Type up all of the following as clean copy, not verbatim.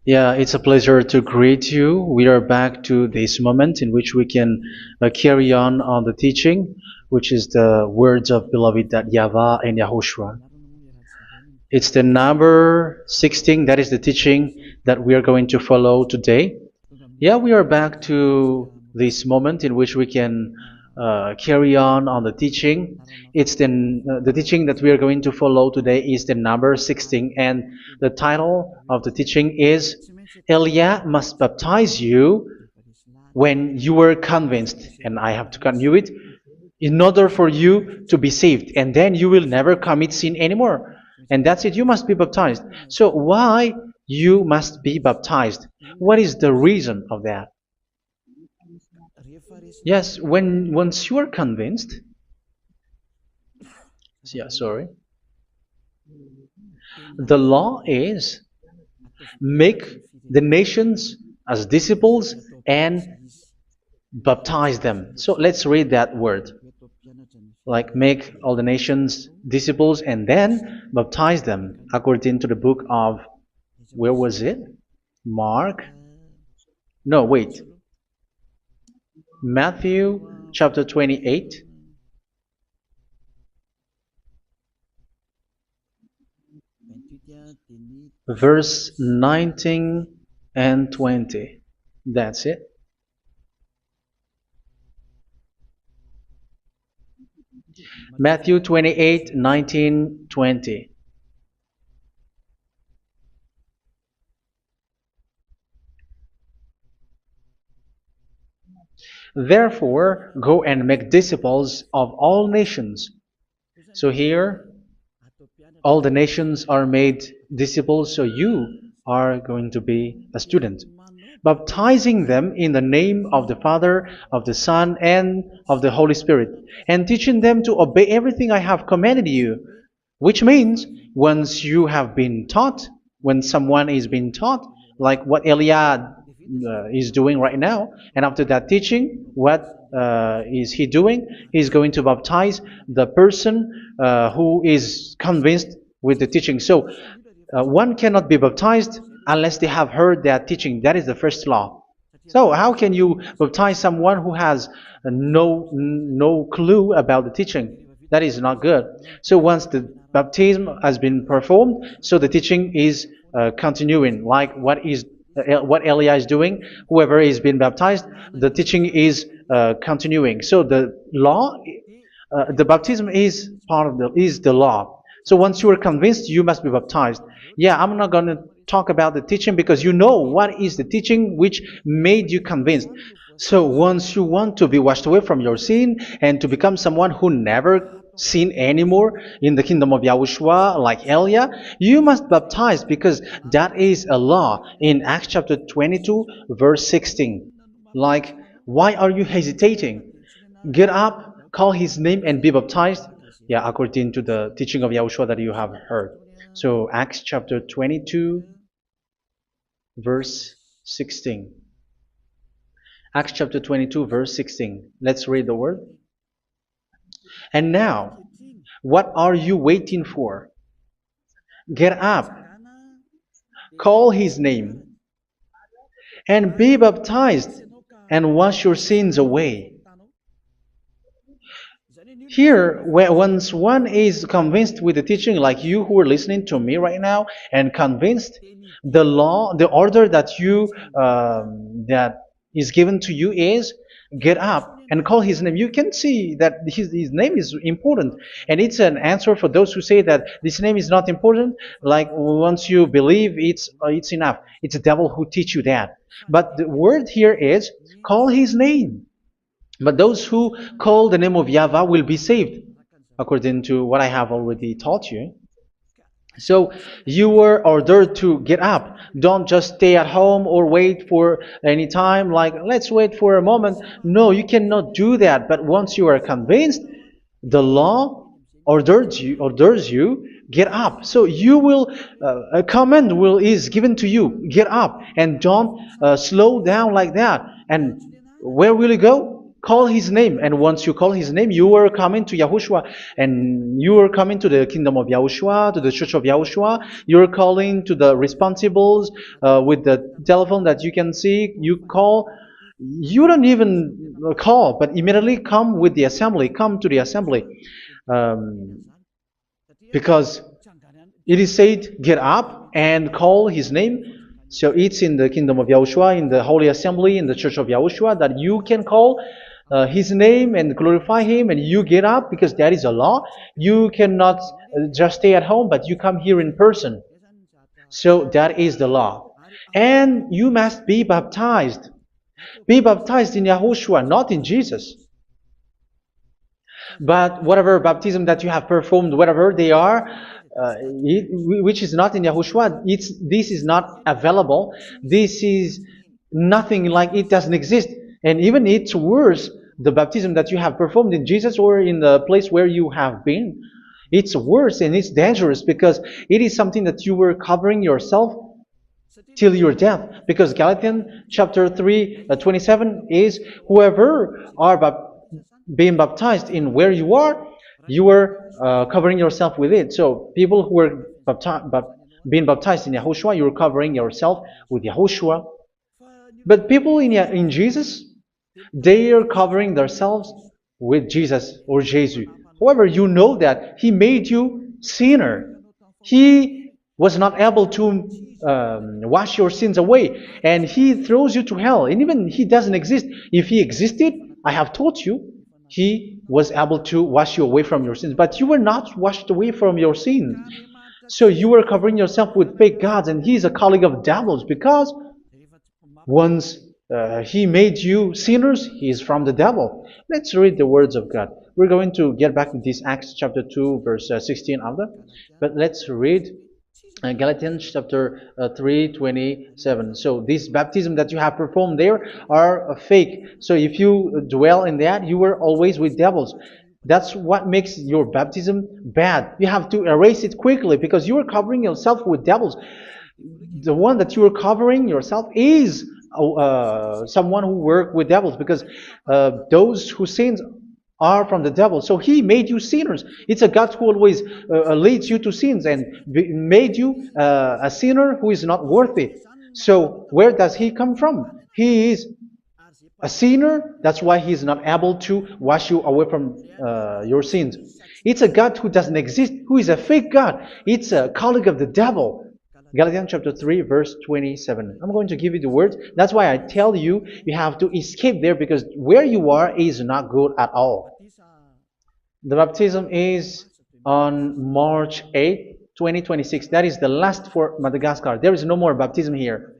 Yeah, it's a pleasure to greet you. We are back to this moment in which we can carry on the teaching, which is the words of beloved that YAHVAH and YAHOSHUA. It's the number 16, that is the teaching that we are going to follow today. Yeah, we are back to this moment in which we can carry on the teaching. It's the teaching that we are going to follow today is the number 16, and the title of the teaching is Elia must baptize you when you were convinced, and I have to continue it, in order for you to be saved, and then you will never commit sin anymore. And that's it, you must be baptized. So why you must be baptized? What is the reason of that? Yes, once you are convinced, yeah, sorry, the law is make the nations as disciples and baptize them. So let's read that word. Like make all the nations disciples and then baptize them according to the book of, where was it? Mark? No, wait. Matthew chapter 28. Verse 19 and 20. That's it. Matthew 28, 19, 20. Therefore, go and make disciples of all nations. So here, all the nations are made disciples, so you are going to be a student. Baptizing them in the name of the Father, of the Son, and of the Holy Spirit, and teaching them to obey everything I have commanded you. Which means, once you have been taught, when someone is being taught, like what Elia is doing right now, and after that teaching, what is he doing? He's going to baptize the person who is convinced with the teaching. So one cannot be baptized unless they have heard that teaching. That is the first law. So how can you baptize someone who has no clue about the teaching? That is not good. So once the baptism has been performed, so the teaching is continuing, like what Elia is doing. Whoever is being baptized, the teaching is continuing. So the law, the baptism is part of the law. So once you are convinced, you must be baptized. Yeah, I'm not going to talk about the teaching because you know what is the teaching which made you convinced. So once you want to be washed away from your sin and to become someone who never sin anymore in the kingdom of Yahushua, like Elia, you must baptize because that is a law in Acts chapter 22, verse 16. Like, why are you hesitating? Get up, call his name, and be baptized. Yeah, according to the teaching of Yahushua that you have heard. So Acts chapter 22, verse 16. Acts chapter 22, verse 16. Let's read the word. And now, what are you waiting for? Get up, call his name, and be baptized, and wash your sins away. Here, once one is convinced with the teaching, like you who are listening to me right now, and convinced, the law, the order that that is given to you is get up and call his name. You can see that his name is important, and it's an answer for those who say that this name is not important. Like once you believe, it's enough. It's the devil who teach you that. But the word here is call his name. But those who call the name of YAHVAH will be saved, according to what I have already taught you. So you were ordered to get up. Don't just stay at home or wait for any time, like let's wait for a moment. No, you cannot do that. But once you are convinced, the law orders you get up. So you will a command is given to you, get up, and don't slow down like that. And where will you go? call his name. And once you call his name, you are coming to Yahushua. And you are coming to the kingdom of Yahushua, to the church of Yahushua. You're calling to the responsibles with the telephone that you can see. You call. You don't even call, but immediately come with the assembly. Come to the assembly. Um, because it is said, get up and call his name. So it's in the kingdom of Yahushua, in the holy assembly, in the church of Yahushua, that you can call his name and glorify him, and you get up because that is a law. You cannot just stay at home, but you come here in person. So that is the law. And you must be baptized. Be baptized in Yahushua, not in Jesus. But whatever baptism that you have performed, whatever they are, which is not in Yahushua, this is not available. This is nothing, like it doesn't exist. And even it's worse, the baptism that you have performed in Jesus or in the place where you have been. It's worse and it's dangerous because it is something that you were covering yourself till your death. Because Galatians chapter 3, 27 is, whoever are being baptized in where you are covering yourself with it. So people who were being baptized in Yahushua, you're covering yourself with Yahushua. But people in Jesus, they are covering themselves with Jesus or Jesus. However, you know that He made you sinner. He was not able to wash your sins away, and He throws you to hell. And even He doesn't exist. If He existed, I have taught you, He was able to wash you away from your sins. But you were not washed away from your sins. So you were covering yourself with fake gods, and He's a colleague of devils, because once He made you sinners, He is from the devil. Let's read the words of God. We're going to get back to this Acts chapter 2, verse 16 after. But let's read Galatians chapter 3:27. So this baptism that you have performed there are fake. So if you dwell in that, you were always with devils. That's what makes your baptism bad. You have to erase it quickly because you are covering yourself with devils. The one that you are covering yourself is someone who works with devils, because those who sin are from the devil. So He made you sinners. It's a God who always leads you to sins and made you a sinner who is not worthy. So where does He come from? He is a sinner. That's why He is not able to wash you away from your sins. It's a God who doesn't exist, who is a fake God. It's a colleague of the devil. Galatians chapter 3, verse 27. I'm going to give you the words. That's why I tell you, you have to escape there, because where you are is not good at all. The baptism is on March 8, 2026. That is the last for Madagascar. There is no more baptism here.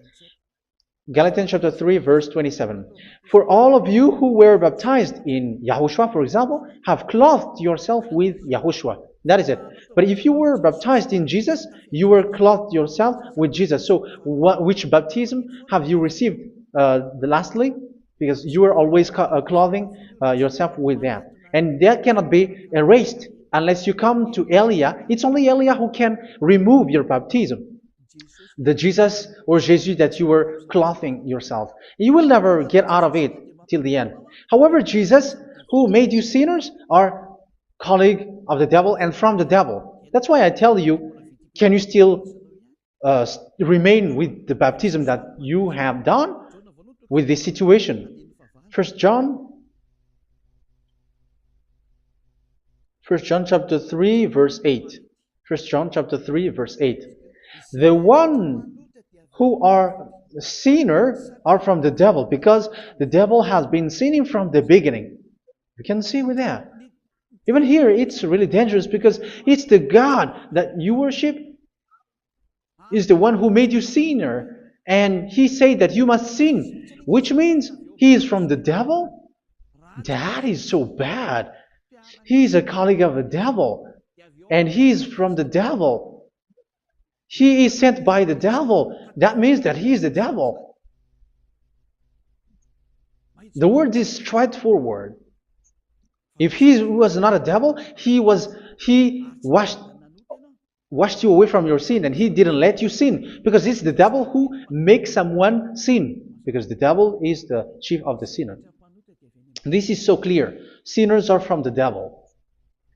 Galatians chapter 3, verse 27. For all of you who were baptized in Yahushua, for example, have clothed yourself with Yahushua. That is it. But if you were baptized in Jesus, you were clothed yourself with Jesus. So which baptism have you received lastly? Because you are always clothing yourself with that. And that cannot be erased unless you come to Elia. It's only Elia who can remove your baptism. The Jesus or Jesus that you were clothing yourself. You will never get out of it till the end. However, Jesus, who made you sinners, are colleague of the devil and from the devil. That's why I tell you, can you still remain with the baptism that you have done with this situation? First John chapter 3, verse 8. First John chapter 3, verse 8. The one who are sinner are from the devil, because the devil has been sinning from the beginning. You can see with that. Even here, it's really dangerous, because it's the God that you worship is the one who made you sinner, and He said that you must sin, which means He is from the devil. That is so bad. He is a colleague of the devil, and He is from the devil. He is sent by the devil. That means that He is the devil. The word is straightforward. If He was not a devil, He washed you away from your sin, and He didn't let you sin, because it's the devil who makes someone sin, because the devil is the chief of the sinner. This is so clear. Sinners are from the devil.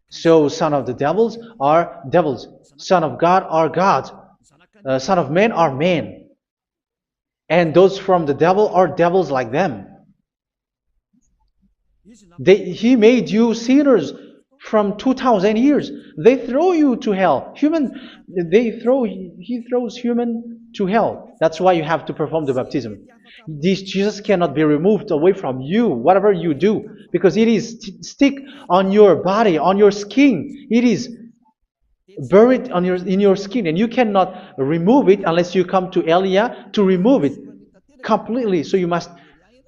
So son of the devils are devils. Son of God are gods. Son of men are men. And those from the devil are devils like them. He made you sinners from 2,000 years. They throw you to hell. He throws human to hell. That's why you have to perform the baptism. This Jesus cannot be removed away from you, whatever you do, because it is stick on your body, on your skin. It is buried in your skin, and you cannot remove it unless you come to Elia to remove it completely. So you must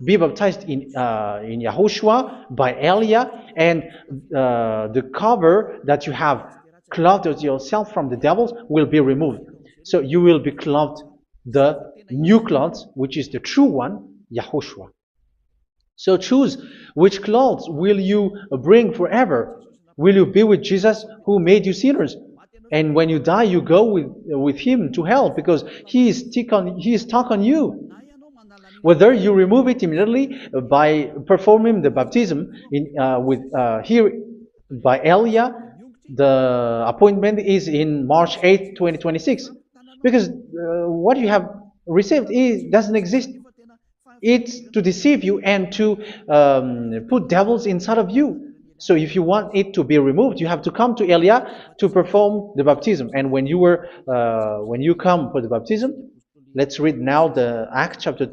be baptized in YAHOSHUA by Elia, and the cover that you have clothed yourself from the devils will be removed. So you will be clothed the new clothes, which is the true one, YAHOSHUA. So choose which clothes will you bring forever. Will you be with Jesus who made you sinners? And when you die, you go with him to hell because he is stuck on you. Whether you remove it immediately by performing the baptism here by Elia, the appointment is in March 8, 2026. Because what you have received doesn't exist. It's to deceive you and to put devils inside of you. So if you want it to be removed, you have to come to Elia to perform the baptism. And when you come for the baptism, let's read now the Acts chapter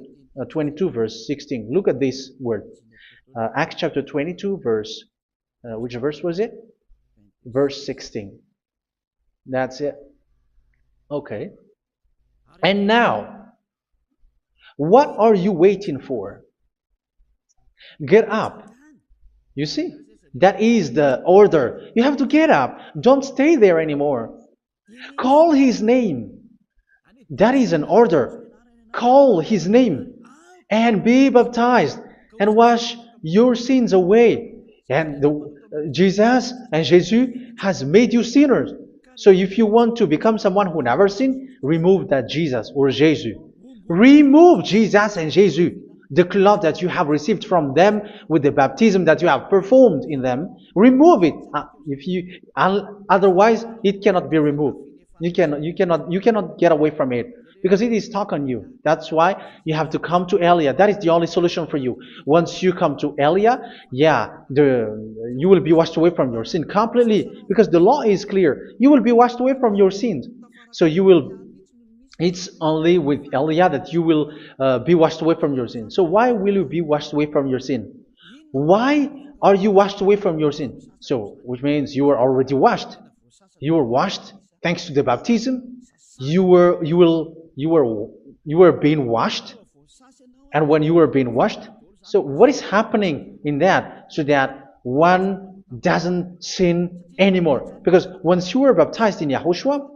22 verse 16. Look at this word. Acts chapter 22 verse, which verse was it? Verse 16. That's it. Okay. And now, what are you waiting for? Get up. You see, that is the order. You have to get up. Don't stay there anymore. Call his name. That is an order. Call his name and be baptized and wash your sins away. And Jesus has made you sinners. So if you want to become someone who never sinned, remove that Jesus or Jesus. Remove Jesus and Jesus, the cloth that you have received from them with the baptism that you have performed in them. Remove it. Otherwise, it cannot be removed. You cannot get away from it because it is stuck on you. That's why you have to come to Elia. That is the only solution for you. Once you come to Elia, you will be washed away from your sin completely because the law is clear. You will be washed away from your sins. So it's only with Elia that you will be washed away from your sin. So why will you be washed away from your sin? Why are you washed away from your sin? So, which means you are already washed. You were washed thanks to the baptism. You were being washed, and when you were being washed, so what is happening in that? So that one doesn't sin anymore. Because once you were baptized in YAHOSHUA,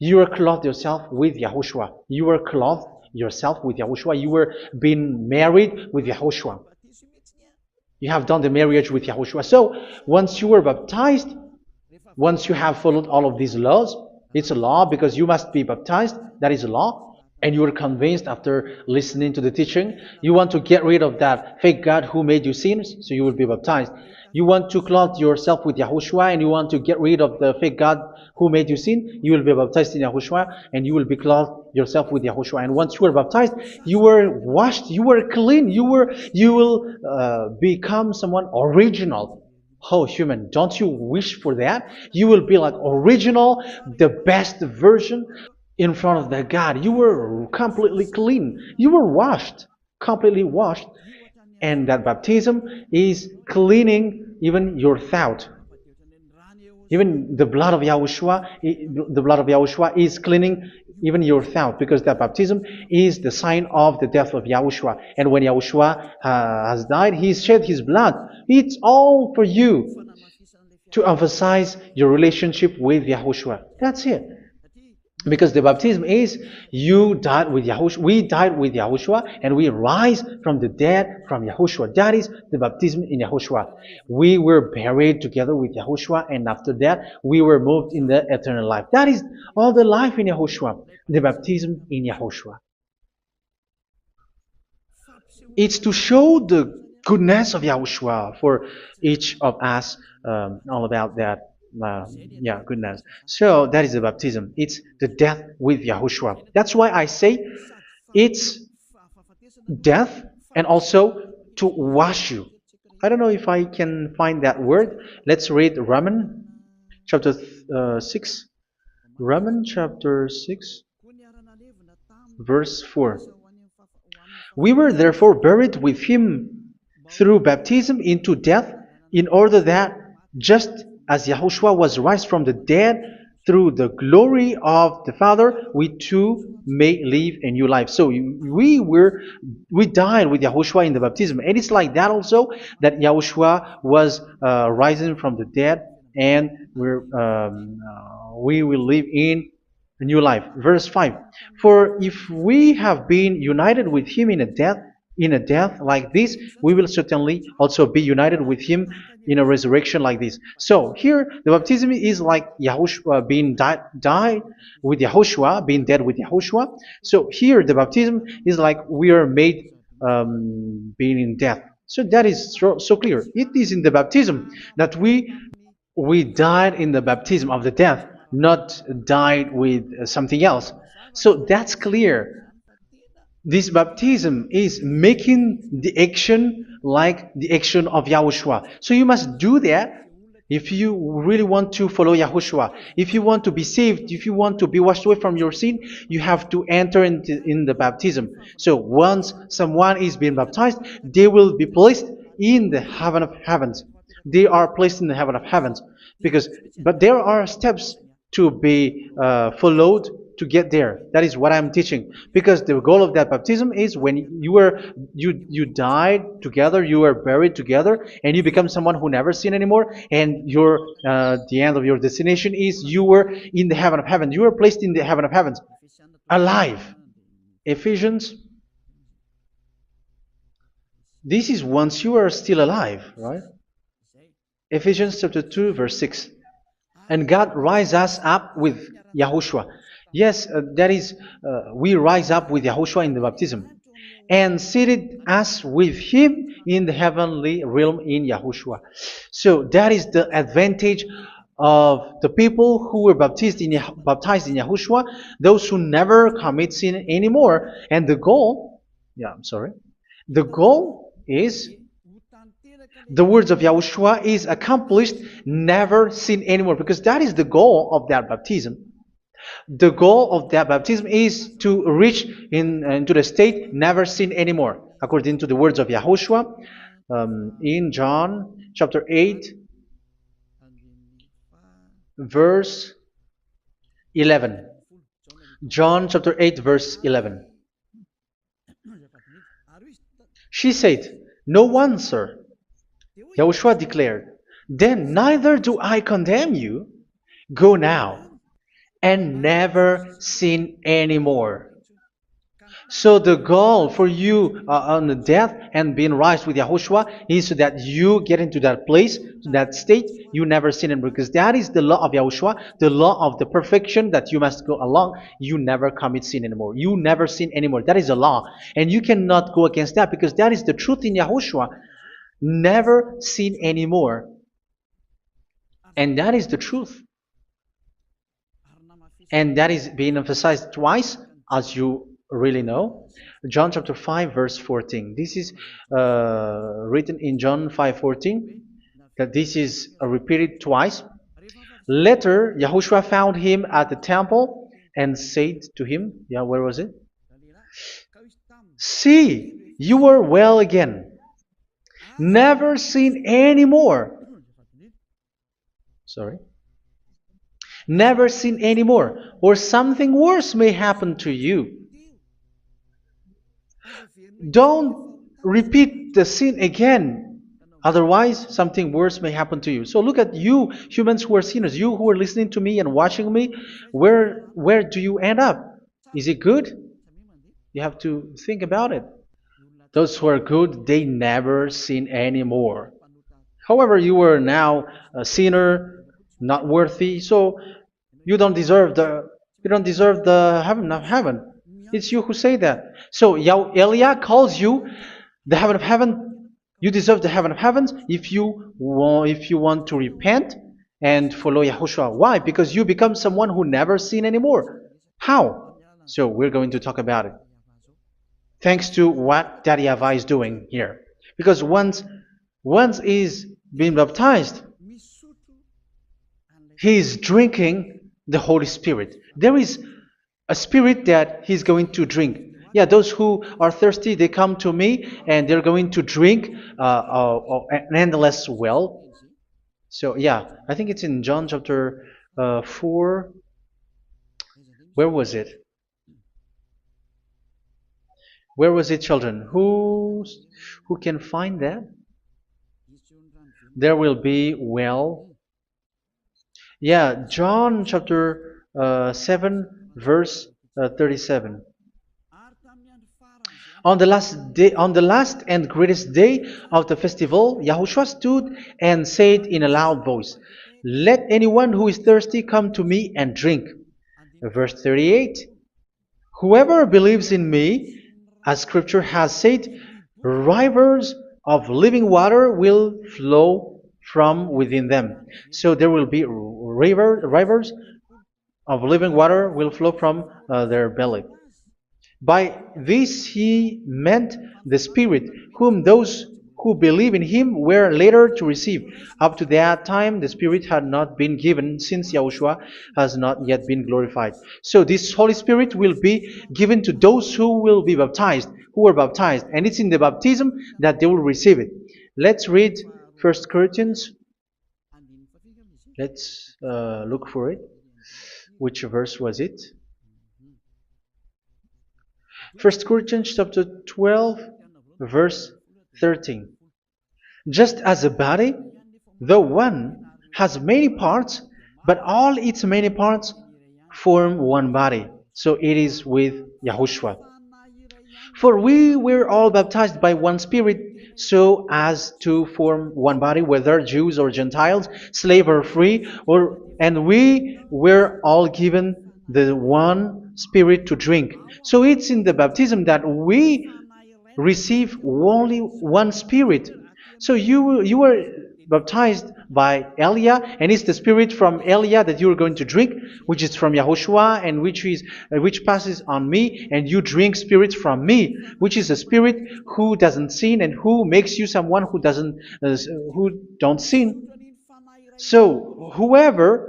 you were clothed yourself with YAHOSHUA. You were clothed yourself with YAHOSHUA. You were being married with YAHOSHUA. You have done the marriage with YAHOSHUA. So once you were baptized, once you have followed all of these laws, it's a law because you must be baptized. That is a law. And you are convinced after listening to the teaching, you want to get rid of that fake God who made you sinners, so you will be baptized. You want to clothe yourself with YAHOSHUA and you want to get rid of the fake God who made you sin, you will be baptized in YAHOSHUA and you will be clothed yourself with YAHOSHUA. And once you are baptized, you were washed, you were clean, you will become someone original. Oh, human, don't you wish for that? You will be like original, the best version in front of that God. You were completely clean. You were washed, completely washed. And that baptism is cleaning even your thought. Even the blood of YAHOSHUA is cleaning even your thought, because that baptism is the sign of the death of YAHOSHUA. And when YAHOSHUA has died, he shed his blood. It's all for you to emphasize your relationship with YAHOSHUA. That's it. Because the baptism is you died with YAHOSHUA, we died with YAHOSHUA, and we rise from the dead from YAHOSHUA. That is the baptism in YAHOSHUA. We were buried together with YAHOSHUA, and after that we were moved in the eternal life. That is all the life in YAHOSHUA, the baptism in YAHOSHUA. It's to show the goodness of Yahushua for each of us, all about that. Yeah, goodness. So that is the baptism. It's the death with Yahushua. That's why I say it's death and also to wash you. I don't know if I can find that word. Let's read Romans chapter 6. Romans chapter 6, verse 4. We were therefore buried with him through baptism into death, in order that, just as Yahushua was raised from the dead through the glory of the Father, we too may live a new life. So we died with Yahushua in the baptism, and it's like that also that Yahushua was rising from the dead, and we will live in a new life. Verse 5. For if we have been united with him in a death like this, we will certainly also be united with him in a resurrection like this. So here the baptism is like Yahushua being died with Yahushua, being dead with Yahushua. So here the baptism is like we are made being in death. So that is so clear. It is in the baptism that we died in the baptism of the death, not died with something else. So that's clear. This baptism is making the action like the action of Yahushua. So you must do that if you really want to follow Yahushua. If you want to be saved, if you want to be washed away from your sin, you have to enter in the baptism. So once someone is being baptized, they will be placed in the heaven of heavens. They are placed in the heaven of heavens, but there are steps to be followed to get there. That is what I'm teaching, because the goal of that baptism is when you died together, you were buried together, and you become someone who never sin anymore, and the end of your destination is you were in the heaven of heaven. You were placed in the heaven of heavens, alive. Ephesians. This is once you are still alive, right? Ephesians chapter 2, verse 6. And God rise us up with Yahushua. Yes, that is, we rise up with Yahushua in the baptism. And seated us with him in the heavenly realm in Yahushua. So that is the advantage of the people who were baptized in Yahushua, those who never commit sin anymore. And the goal, the goal is the words of Yahushua is accomplished, never sin anymore, because that is the goal of that baptism. The goal of that baptism is to reach into the state never sin anymore, according to the words of Yahushua in John chapter 8, verse 11. John chapter 8, verse 11. She said, "No one, sir." Yahushua declared, "Then neither do I condemn you. Go now and never sin anymore." So the goal for you on the death and being raised with Yahushua is so that you get into that place, that state, you never sin anymore. Because that is the law of Yahushua, the law of the perfection that you must go along. You never commit sin anymore. You never sin anymore. That is a law. And you cannot go against that, because that is the truth in Yahushua. Never sin anymore. And that is the truth. And that is being emphasized twice, as you really know. John chapter 5, verse 14. This is written in John 5:14, that this is repeated twice. Later, Yahushua found him at the temple and said to him, where was it? "See, you are well again. Never sin anymore." Never sin anymore, or something worse may happen to you. Don't repeat the sin again. Otherwise, something worse may happen to you. So look at you, humans who are sinners, you who are listening to me and watching me. Where do you end up? Is it good? You have to think about it. Those who are good, they never sin anymore. However, you are now a sinner, not worthy, so you don't deserve the heaven of heaven. It's you who say that. So Eliah calls you the heaven of heaven You deserve the heaven of heavens if you want to repent and follow Yahushua. Why? Because you become someone who never sin anymore. How? So we're going to talk about it. Thanks to what Daddy YAHVAH is doing here. Because once he's been baptized, he's drinking the Holy Spirit. There is a spirit that he's going to drink. Yeah, those who are thirsty, they come to me and they're going to drink an endless well. So yeah, I think it's in John chapter 4. Where was it? Where was it, children? Who can find that? There will be well. Yeah, John chapter 7, verse 37. On the last and greatest day of the festival, Yahushua stood and said in a loud voice, "Let anyone who is thirsty come to me and drink." Verse 38, "Whoever believes in me, as scripture has said, rivers of living water will flow from within them." So there will be rivers of living water will flow from their belly. By this he meant the Spirit, whom those who believe in him were later to receive. Up to that time, the Spirit had not been given, since Yahushua has not yet been glorified. So this Holy Spirit will be given to those who will be baptized, who are baptized, and it's in the baptism that they will receive it. Let's read 1 Corinthians. Let's look for it. Which verse was it? 1 Corinthians chapter 12, verse 13. Just as a body, though one, has many parts, but all its many parts form one body. So it is with Yahushua. For we were all baptized by one Spirit, so as to form one body, whether Jews or Gentiles, slave or free, and we were all given the one Spirit to drink. So it's in the baptism that we receive only one Spirit. So you were baptized by Elia, and it's the Spirit from Elia that you are going to drink, which is from Yahushua, and which passes on me, and you drink Spirit from me, which is a Spirit who doesn't sin and who makes you someone who don't sin. So whoever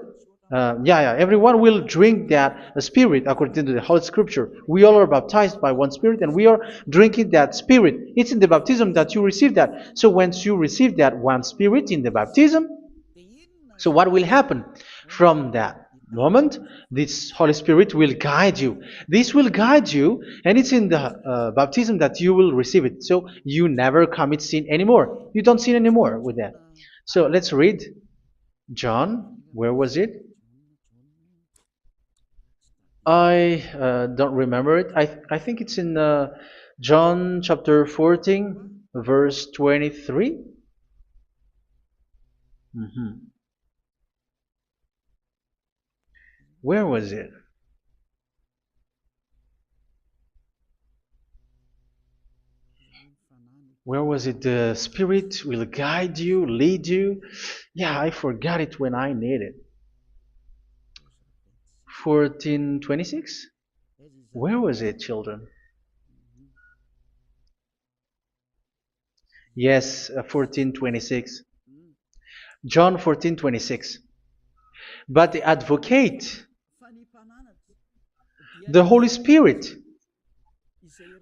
everyone will drink that Spirit according to the Holy Scripture. We all are baptized by one Spirit, and we are drinking that Spirit. It's in the baptism that you receive that. So once you receive that one Spirit in the baptism, so what will happen? From that moment, this Holy Spirit will guide you. This will guide you, and it's in the baptism that you will receive it. So you never commit sin anymore. You don't sin anymore with that. So let's read John. Where was it? I don't remember it. I think it's in John chapter 14, verse 23. Where was it? Where was it? The Spirit will guide you, lead you. Yeah, I forgot it when I need it. 14:26? Where was it, children? Yes, 14:26. John 14:26. But the advocate, the Holy Spirit,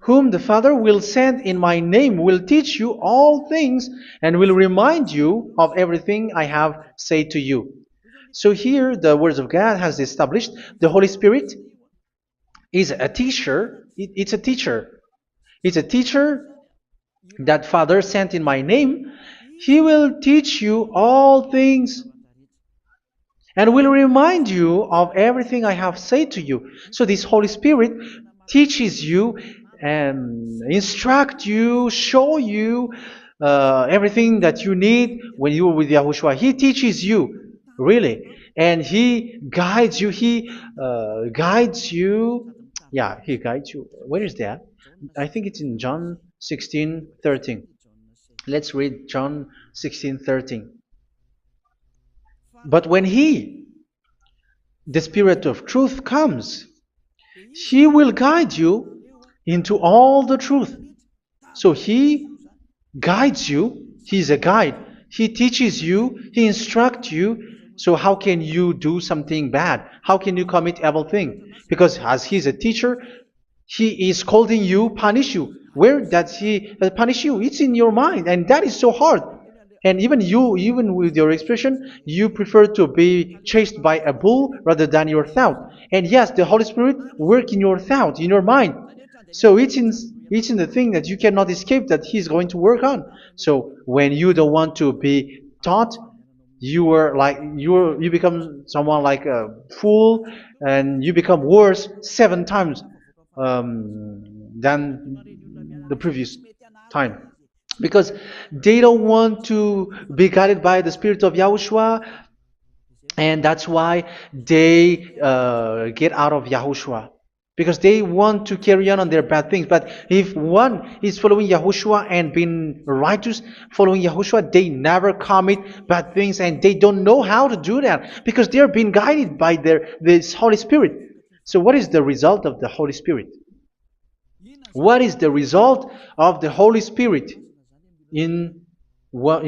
whom the Father will send in my name, will teach you all things and will remind you of everything I have said to you. So here the words of God has established the Holy Spirit is a teacher. It's a teacher. It's a teacher that Father sent in my name. He will teach you all things and will remind you of everything I have said to you. So this Holy Spirit teaches you and instruct you, show you everything that you need when you are with Yahushua. He teaches you, really. And He guides you. He guides you. Yeah, He guides you. Where is that? I think it's in John 16:13. Let's read John 16:13. But when He, the Spirit of truth, comes, He will guide you into all the truth. So He guides you. He's a guide. He teaches you. He instructs you. So how can you do something bad? How can you commit evil thing? Because as He's a teacher, He is scolding you, punish you. Where does He punish you? It's in your mind, and that is so hard. And even you, even with your expression, you prefer to be chased by a bull rather than your thought. And yes, the Holy Spirit work in your thought, in your mind. So it's in the thing that you cannot escape that He's going to work on. So when you don't want to be taught, you become someone like a fool, and you become worse 7 times than the previous time, because they don't want to be guided by the Spirit of Yahushua, and that's why they get out of Yahushua, because they want to carry on their bad things. But if one is following Yahushua and being righteous, following Yahushua, they never commit bad things, and they don't know how to do that because they are being guided by this Holy Spirit. So what is the result of the Holy Spirit? What is the result of the Holy Spirit in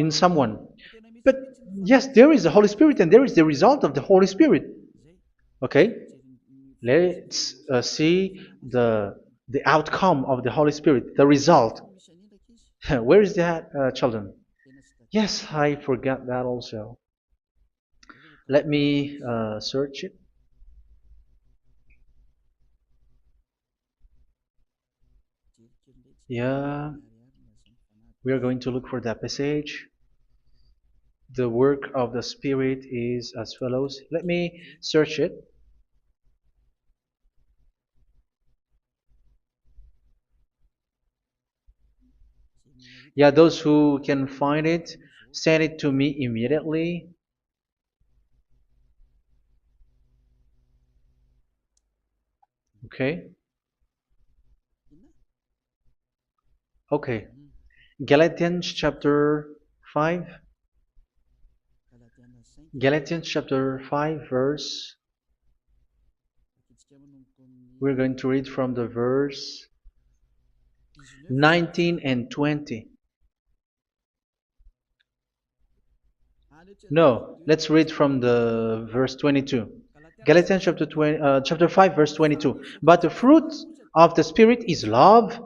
someone? But yes, there is the Holy Spirit, and there is the result of the Holy Spirit. Okay, let's see the outcome of the Holy Spirit, the result. Where is that, children? Yes, I forgot that also. Let me search it. Yeah, we are going to look for that passage. The work of the Spirit is as follows. Let me search it. Yeah, those who can find it, send it to me immediately. Okay. Okay. Galatians chapter 5. Galatians chapter 5 verse. We're going to read from the verse 19 and 20. No, let's read from the verse 22. Galatians chapter 5 verse 22. But the fruit of the Spirit is love,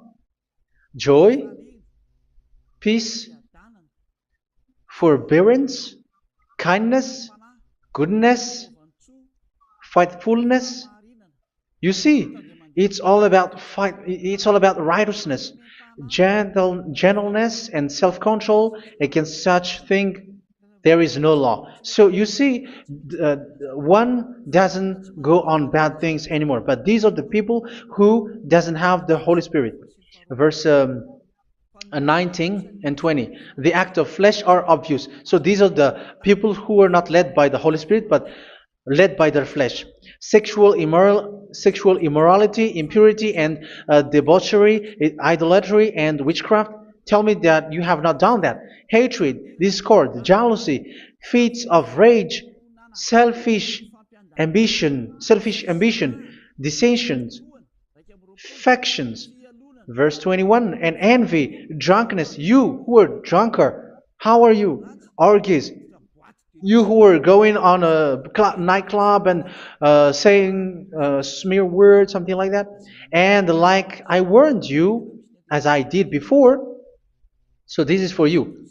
joy, peace, forbearance, kindness, goodness, faithfulness. You see, it's all about fight. It's all about righteousness, gentleness, and self-control. Against such thing, there is no law. So you see, one doesn't go on bad things anymore. But these are the people who doesn't have the Holy Spirit. Verse 19 and 20. The act of flesh are obvious. So these are the people who are not led by the Holy Spirit, but led by their flesh. Sexual immorality, impurity, and debauchery, idolatry, and witchcraft. Tell me that you have not done that. Hatred, discord, jealousy, fits of rage, selfish ambition, dissensions, factions. Verse 21, and envy, drunkenness. You who are drunkard, how are you? Orgies. You who are going on a nightclub and saying smear words, something like that. And like I warned you, as I did before, so this is for you,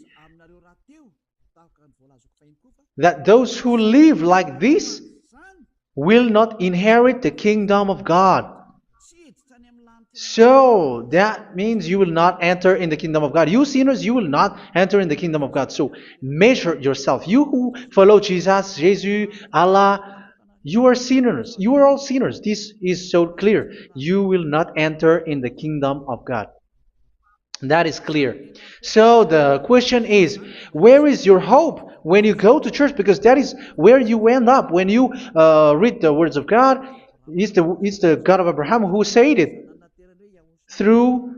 that those who live like this will not inherit the kingdom of God. So that means you will not enter in the kingdom of God. You sinners, you will not enter in the kingdom of God. So measure yourself. You who follow Jesus, Allah, you are sinners. You are all sinners. This is so clear. You will not enter in the kingdom of God. That is clear. So the question is, where is your hope when you go to church? Because that is where you end up when you read the words of God. It's the God of Abraham who said it. Through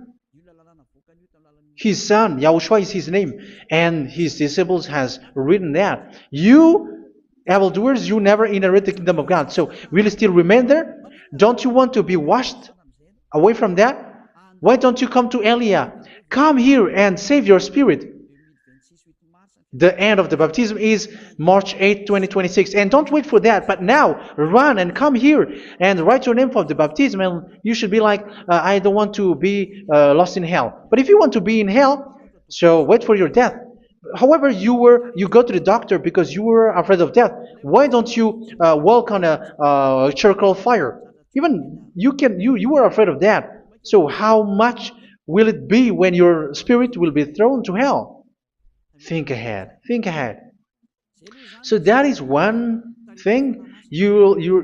His son, Yahushua is his name, and his disciples has written that. You, evildoers, you never inherit the kingdom of God. So, will you still remain there? Don't you want to be washed away from that? Why don't you come to Elia? Come here and save your spirit. The end of the baptism is March 8th, 2026. And don't wait for that, but now run and come here and write your name for the baptism. And you should be like, I don't want to be lost in hell. But if you want to be in hell, so wait for your death. However, you go to the doctor because you were afraid of death. Why don't you walk on a charcoal fire? Even you were afraid of that. So how much will it be when your spirit will be thrown to hell? Think ahead. Think ahead. So that is one thing. You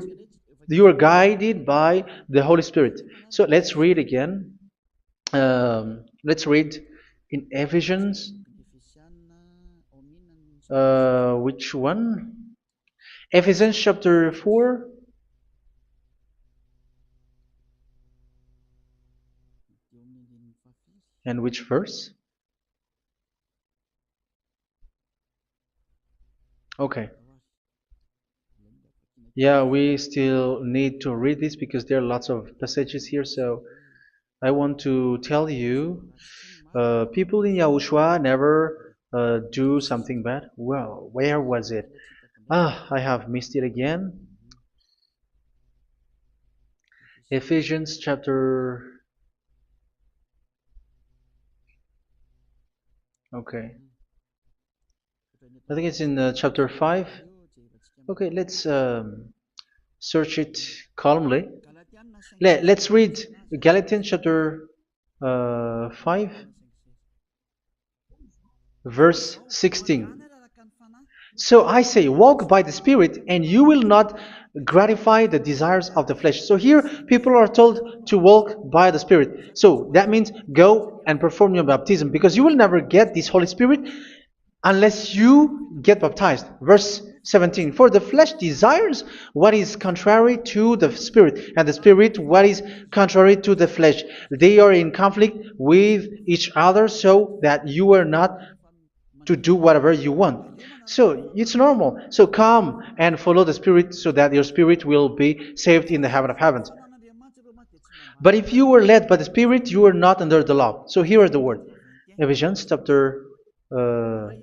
are guided by the Holy Spirit. So let's read again. Let's read in Ephesians. Which one? Ephesians chapter 4. And which verse? Okay. Yeah, we still need to read this because there are lots of passages here. So I want to tell you, people in Yahushua never do something bad. Well, where was it? I have missed it again. Ephesians chapter. Okay. I think it's in chapter 5. Okay, let's search it calmly. Let's read Galatians chapter 5, verse 16. So I say, walk by the Spirit, and you will not gratify the desires of the flesh. So here, people are told to walk by the Spirit. So that means go and perform your baptism, because you will never get this Holy Spirit unless you get baptized. Verse 17. For the flesh desires what is contrary to the Spirit, and the Spirit what is contrary to the flesh. They are in conflict with each other, so that you are not to do whatever you want. So it's normal. So come and follow the Spirit so that your spirit will be saved in the heaven of heavens. But if you were led by the Spirit, you are not under the law. So here is the word. Ephesians chapter 4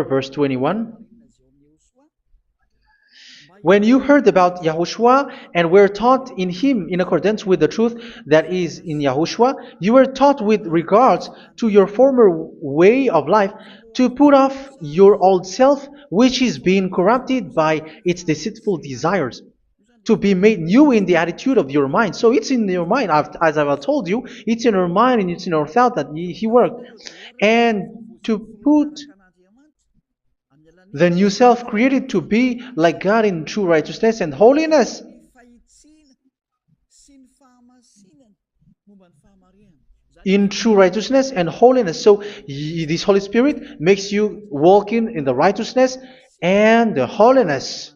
verse 21. When you heard about Yahushua and were taught in him in accordance with the truth that is in Yahushua, you were taught with regards to your former way of life to put off your old self, which is being corrupted by its deceitful desires, to be made new in the attitude of your mind. So it's in your mind, as I've told you, it's in your mind and it's in your thought that he worked. And to put the new self created to be like God in true righteousness and holiness. In true righteousness and holiness. So this Holy Spirit makes you walk in the righteousness and the holiness.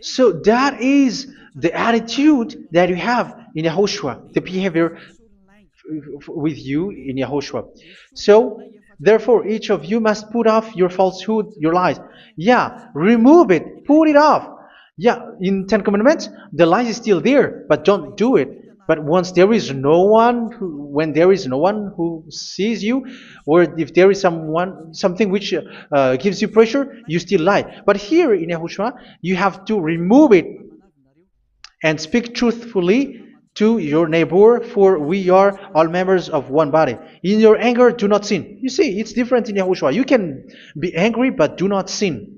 So that is the attitude that you have in Yahushua, the behavior with you in Yahushua. So therefore, each of you must put off your falsehood, your lies. Yeah, remove it, put it off. Yeah, in Ten Commandments, the lies is still there, but don't do it. But once there is no one, when there is no one who sees you, or if there is something which gives you pressure, you still lie. But here in Yahushua, you have to remove it and speak truthfully to your neighbor, for we are all members of one body. In your anger, do not sin. You see, it's different in Yahushua. You can be angry, but do not sin.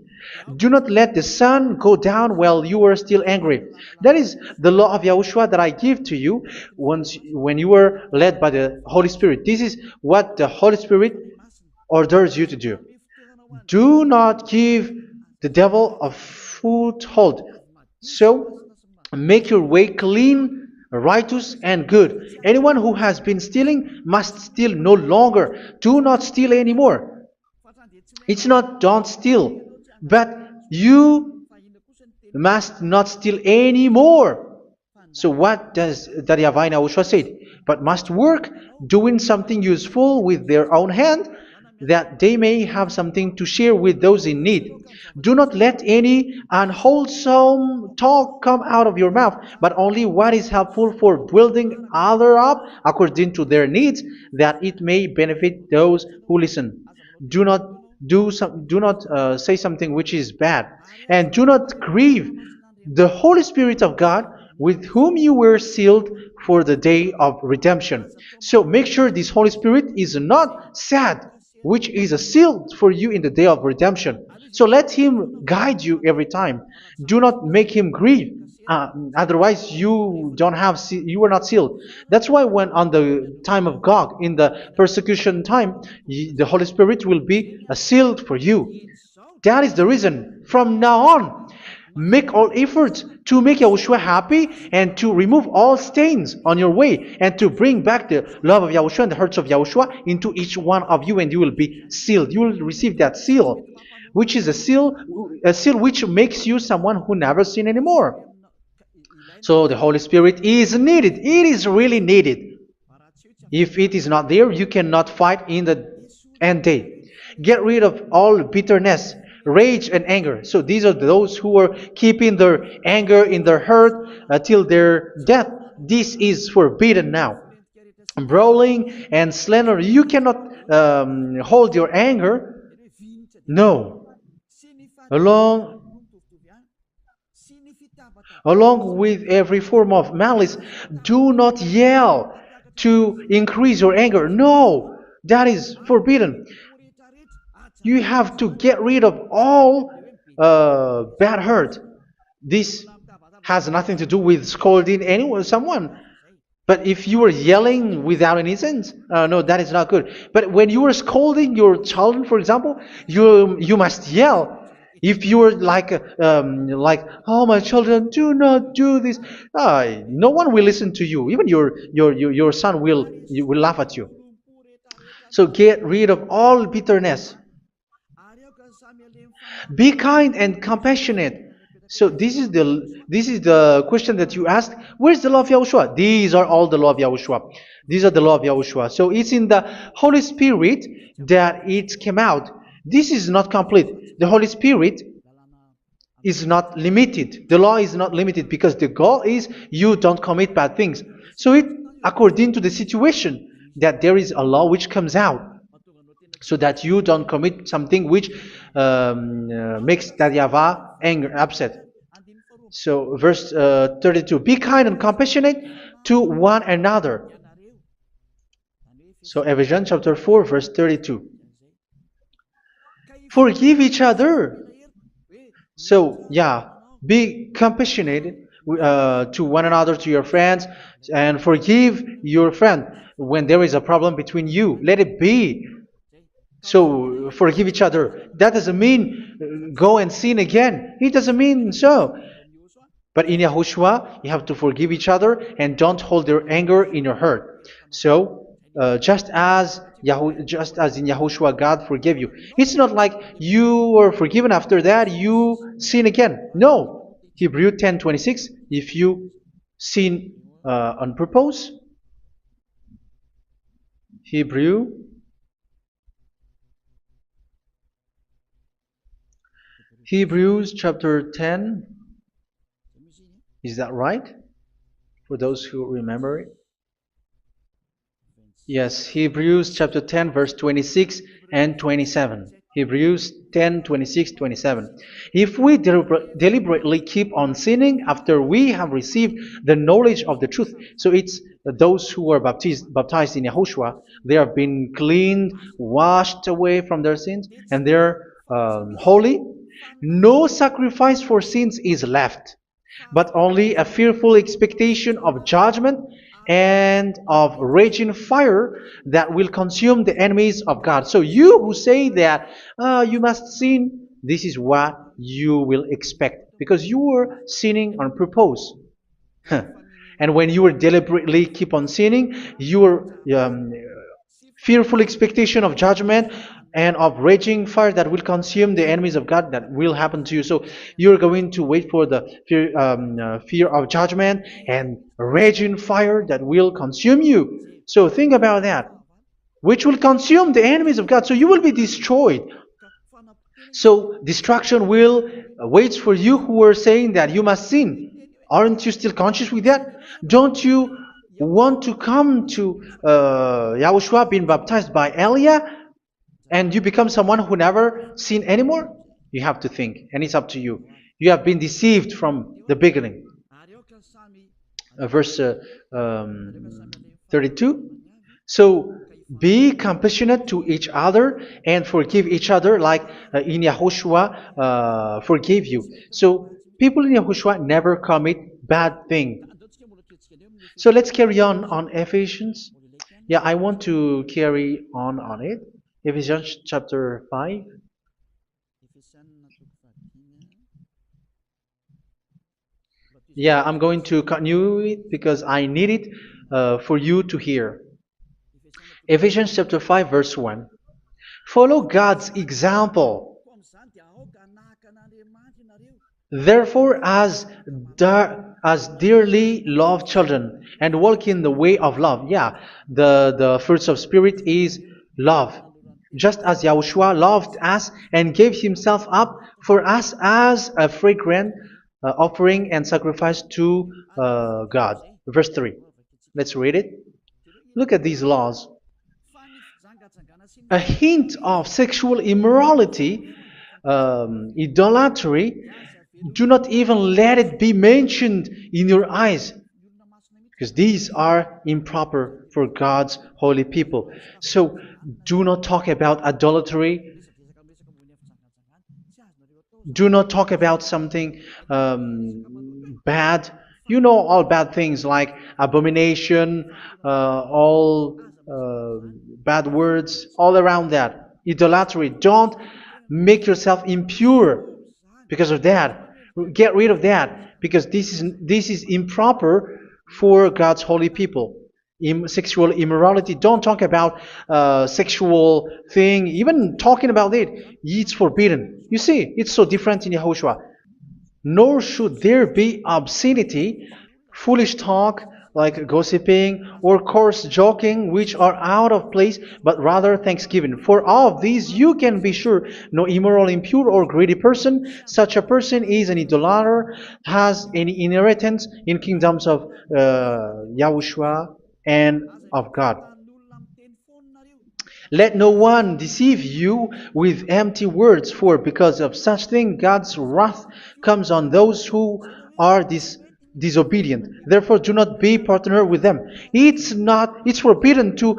Do not let the sun go down while you are still angry. That is the law of Yahushua that I give to you when you were led by the Holy Spirit. This is what the Holy Spirit orders you to do. Do not give the devil a foothold. So, make your way clean, righteous, and good. Anyone who has been stealing must steal no longer. Do not steal anymore. It's not don't steal, but you must not steal anymore. So what does Daddy Yahweh Yahushua said? But must work doing something useful with their own hand, that they may have something to share with those in need. Do not let any unwholesome talk come out of your mouth, but only what is helpful for building others up according to their needs, that it may benefit those who listen. Do not do not say something which is bad, and do not grieve the Holy Spirit of God, with whom you were sealed for the day of redemption. So make sure this Holy Spirit is not sad, which is a seal for you in the day of redemption. So let him guide you every time. Do not make him grieve. Otherwise, you don't have you are not sealed. That's why when on the time of God, in the persecution time, the Holy Spirit will be a sealed for you. That is the reason. From now on, make all efforts to make Yahushua happy and to remove all stains on your way and to bring back the love of Yahushua and the hearts of Yahushua into each one of you, and you will be sealed. You will receive that seal, which is a seal which makes you someone who never sin anymore. So the Holy Spirit is needed. It is really needed. If it is not there, you cannot fight in the end day. Get rid of all bitterness, rage, and anger. So these are those who are keeping their anger in their heart till their death. This is forbidden now. Brawling and slander. You cannot hold your anger. No. Along Along with every form of malice, do not yell to increase your anger. No, that is forbidden. You have to get rid of all bad hurt. This has nothing to do with scolding anyone, someone. But if you are yelling without any sense, no, that is not good. But when you are scolding your children, for example, you must yell. If you are like, oh my children, do not do this, no one will listen to you. Even your son will laugh at you. So get rid of all bitterness. Be kind and compassionate. So this is the question that you asked. Where's the law of Yahushua? These are all the law of Yahushua. These are the law of Yahushua. So it's in the Holy Spirit that it came out. This is not complete. The Holy Spirit is not limited. The law is not limited because the goal is you don't commit bad things. So it according to the situation that there is a law which comes out, so that you don't commit something which makes that YAHVAH anger, upset. So verse 32, be kind and compassionate to one another. So Ephesians chapter 4 verse 32. Forgive each other. So yeah, be compassionate to one another, to your friends, and forgive your friend when there is a problem between you. Let it be. So forgive each other. That doesn't mean go and sin again. It doesn't mean so. But in Yahushua, you have to forgive each other and don't hold your anger in your heart. So just as in Yahushua, God forgave you. It's not like you were forgiven after that you sin again. No. Hebrew 10:26. If you sin on purpose, Hebrews chapter 10. Is that right? For those who remember it. Yes, Hebrews chapter 10 verse 26 and 27. Hebrews 10, 26, 27. If we deliberately keep on sinning after we have received the knowledge of the truth, so it's those who are baptized in Yahushua, they have been cleaned, washed away from their sins, and they're holy. No sacrifice for sins is left, but only a fearful expectation of judgment and of raging fire that will consume the enemies of God. So you who say that you must sin, this is what you will expect, because you were sinning on purpose. And when you deliberately keep on sinning, your fearful expectation of judgment and of raging fire that will consume the enemies of God that will happen to you. So you're going to wait for the fear of judgment and raging fire that will consume you. So think about that, which will consume the enemies of God. So you will be destroyed. So destruction will wait for you who are saying that you must sin. Aren't you still conscious with that? Don't you want to come to Yahushua being baptized by Elia and you become someone who never sin anymore? You have to think, and it's up to you. You have been deceived from the beginning. Verse 32. So be compassionate to each other and forgive each other like in Yahushua forgave you. So people in Yahushua never commit bad thing. So let's carry on Ephesians. Yeah, I want to carry on it. Ephesians chapter 5. Yeah, I'm going to continue it because I need it for you to hear. Ephesians chapter 5 verse 1. Follow God's example. Therefore, as dearly loved children, and walk in the way of love. Yeah, the fruits of spirit is love. Just as Yahushua loved us and gave himself up for us as a fragrant offering and sacrifice to God. Verse 3. Let's read it. Look at these laws. A hint of sexual immorality, idolatry, do not even let it be mentioned in your eyes, because these are improper for God's holy people. So do not talk about idolatry. Do not talk about something bad. You know all bad things like abomination, all bad words, all around that. Idolatry. Don't make yourself impure because of that. Get rid of that because this is improper for God's holy people. Sexual immorality. Don't talk about sexual thing. Even talking about it's forbidden. You see, it's so different in Yahushua. Nor should there be obscenity, foolish talk like gossiping or coarse joking, which are out of place, but rather thanksgiving. For of these you can be sure: no immoral, impure, or greedy person, such a person is an idolater, has any inheritance in kingdoms of Yahushua and of God. Let no one deceive you with empty words, for because of such thing God's wrath comes on those who are disobedient. Therefore, do not be partner with them. It's forbidden to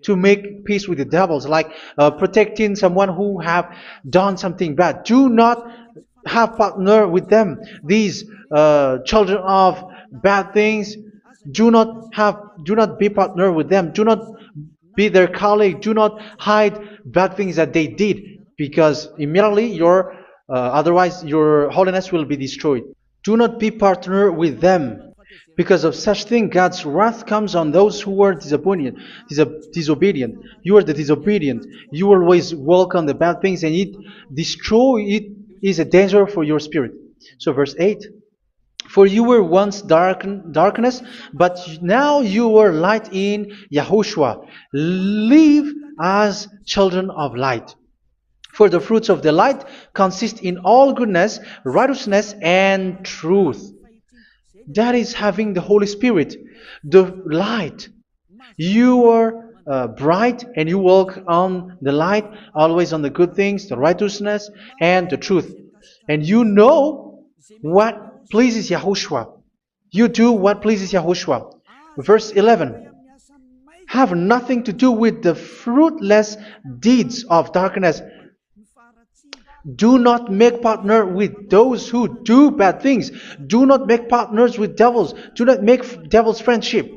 make peace with the devils, like protecting someone who have done something bad. Do not have partner with them. These children of bad things. Do not be partner with them. Do not be their colleague. Do not hide bad things that they did, because immediately otherwise your holiness will be destroyed. Do not be partner with them. Because of such thing, God's wrath comes on those who are disobedient. Disobedient. You are the disobedient. You always walk on the bad things, and it is a danger for your spirit. So verse 8. For you were once darkness, but now you are light in Yahushua. Live as children of light. For the fruits of the light consist in all goodness, righteousness, and truth. That is having the Holy Spirit, the light. You are bright and you walk on the light, always on the good things, the righteousness, and the truth. And you know what pleases Yahushua. You do what pleases Yahushua. Verse 11. Have nothing to do with the fruitless deeds of darkness. Do not make partner with those who do bad things. Do not make partners with devils. Do not make devils friendship.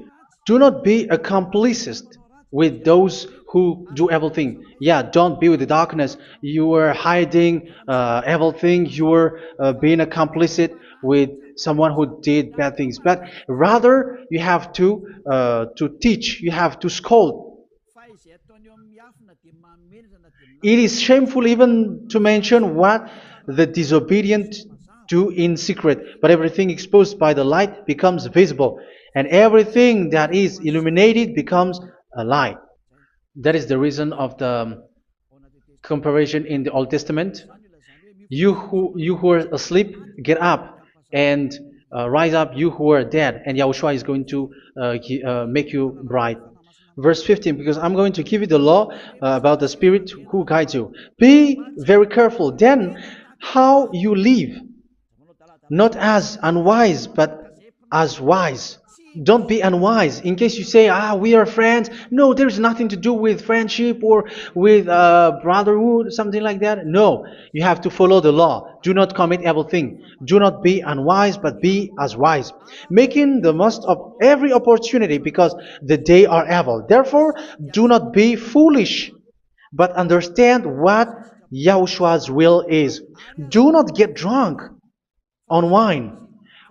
Do not be accomplices with those who do evil things. Yeah, don't be with the darkness. You are hiding evil things. You are being complicit with someone who did bad things. But rather, you have to teach. You have to scold. It is shameful even to mention what the disobedient do in secret, but everything exposed by the light becomes visible, and everything that is illuminated becomes a light. That is the reason of the comparison in the Old Testament. You who are asleep, get up and rise up, you who are dead, and Yahushua is going to make you bright. Verse 15, because I'm going to give you the law about the Spirit who guides you. Be very careful then how you live, not as unwise, but as wise. Don't be unwise. In case you say, we are friends. No, there's nothing to do with friendship or with brotherhood, something like that. No, you have to follow the law. Do not commit evil thing. Do not be unwise, but be as wise, making the most of every opportunity, because the day are evil. Therefore, do not be foolish, but understand what Yahushua's will is. Do not get drunk on wine,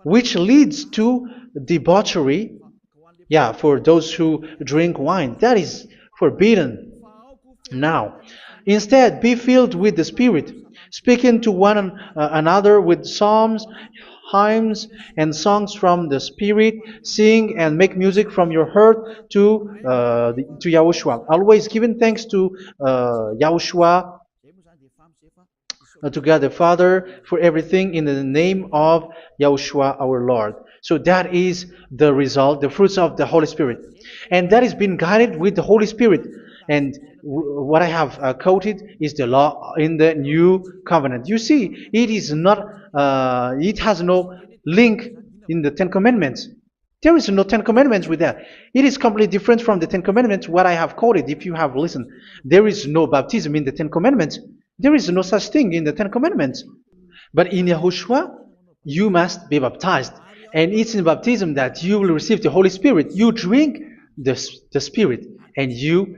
which leads to debauchery. Yeah, for those who drink wine, that is forbidden now. Instead, be filled with the Spirit, speaking to one another with psalms, hymns, and songs from the Spirit. Sing and make music from your heart to Yahushua, always giving thanks to Yahushua, to God the Father, for everything in the name of Yahushua our Lord. So that is the result, the fruits of the Holy Spirit. And that is being guided with the Holy Spirit. And what I have quoted is the law in the new covenant. You see, it is not, it has no link in the Ten Commandments. There is no Ten Commandments with that. It is completely different from the Ten Commandments, what I have quoted, if you have listened. There is no baptism in the Ten Commandments. There is no such thing in the Ten Commandments. But in Yahushua, you must be baptized. And it's in baptism that you will receive the Holy Spirit. You drink the Spirit, and you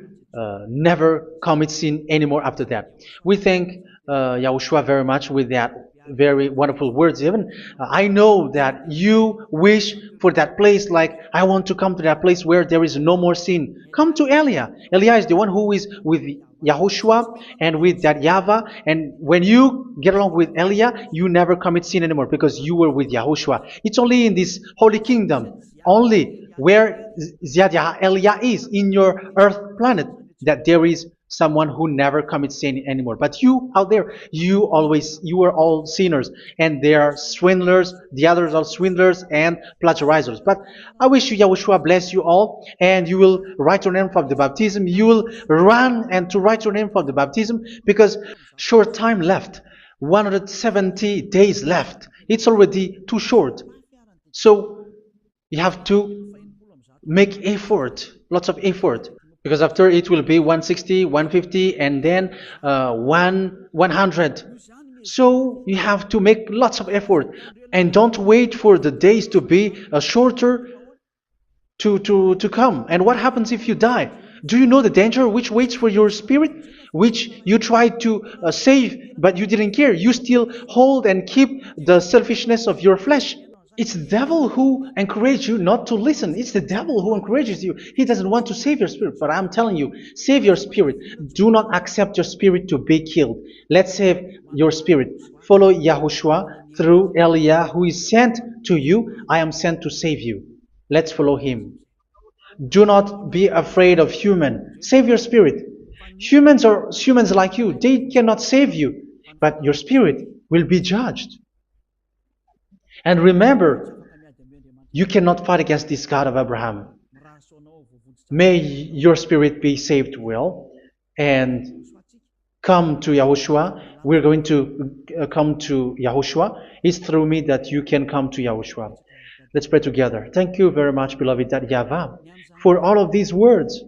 never commit sin anymore after that. We thank Yahushua very much with that very wonderful words. Even I know that you wish for that place, like, I want to come to that place where there is no more sin. Come to Elia. Elia is the one who is with Yahushua and with that YAHVAH. And when you get along with Elia, you never commit sin anymore, because you were with Yahushua. It's only in this holy kingdom, only where Elia is, in your earth planet, that there is someone who never commits sin anymore. But you out there, you are all sinners, and they are swindlers. The others are swindlers and plagiarizers. But I wish you, Yahushua, bless you all, and you will write your name for the baptism. You will run and to write your name for the baptism, because short time left, 170 days left. It's already too short. So you have to make effort, lots of effort, because after it will be 160, 150, and then 100. So you have to make lots of effort, and don't wait for the days to be shorter to come. And what happens if you die? Do you know the danger which waits for your spirit, which you tried to save, but you didn't care? You still hold and keep the selfishness of your flesh. It's the devil who encourages you not to listen. It's the devil who encourages you. He doesn't want to save your spirit. But I'm telling you, save your spirit. Do not accept your spirit to be killed. Let's save your spirit. Follow Yahushua through Elia, who is sent to you. I am sent to save you. Let's follow him. Do not be afraid of human. Save your spirit. Humans are humans like you. They cannot save you. But your spirit will be judged. And remember, you cannot fight against this God of Abraham. May your spirit be saved well, and come to Yahushua. We're going to come to Yahushua. It's through me that you can come to Yahushua. Let's pray together. Thank you very much, beloved YAHVAH, for all of these words,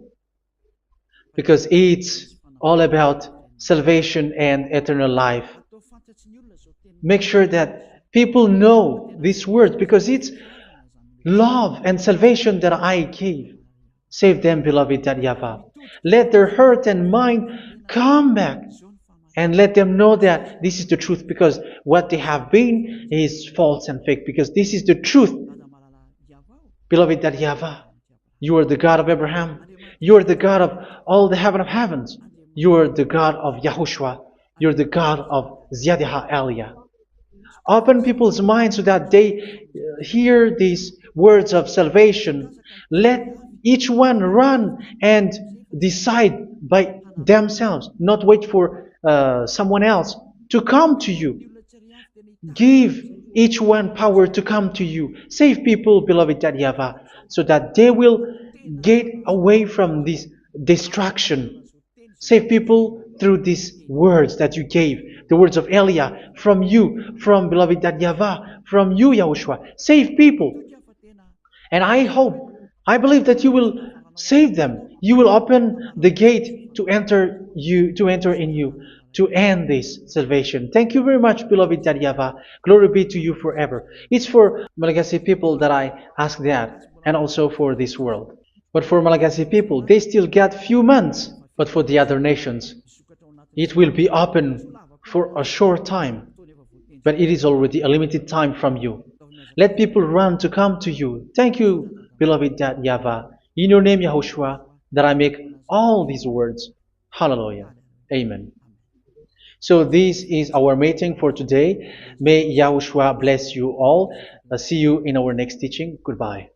because it's all about salvation and eternal life. Make sure that people know these words, because it's love and salvation that I gave. Save them, beloved YAHVAH. Let their heart and mind come back, and let them know that this is the truth, because what they have been is false and fake, because this is the truth. Beloved YAHVAH, you are the God of Abraham. You are the God of all the heaven of heavens. You're the God of Yahushua. You're the God of Ziyadha Aliyah. Open people's minds so that they hear these words of salvation. Let each one run and decide by themselves, not wait for someone else to come to you. Give each one power to come to you. Save people, beloved Yahavah, so that they will get away from this distraction. Save people through these words that you gave, the words of Elia, from you, from beloved Yahavah, from you, Yahushua. Save people. And I believe that you will save them. You will open the gate to enter in you, to end this salvation. Thank you very much, beloved Yahavah. Glory be to you forever. It's for Malagasy people that I ask that, and also for this world. But for Malagasy people, they still get few months. But for the other nations, it will be open for a short time. But it is already a limited time from you. Let people run to come to you. Thank you, beloved Yahavah. In your name, Yahushua, that I make all these words. Hallelujah. Amen. So this is our meeting for today. May Yahushua bless you all. See you in our next teaching. Goodbye.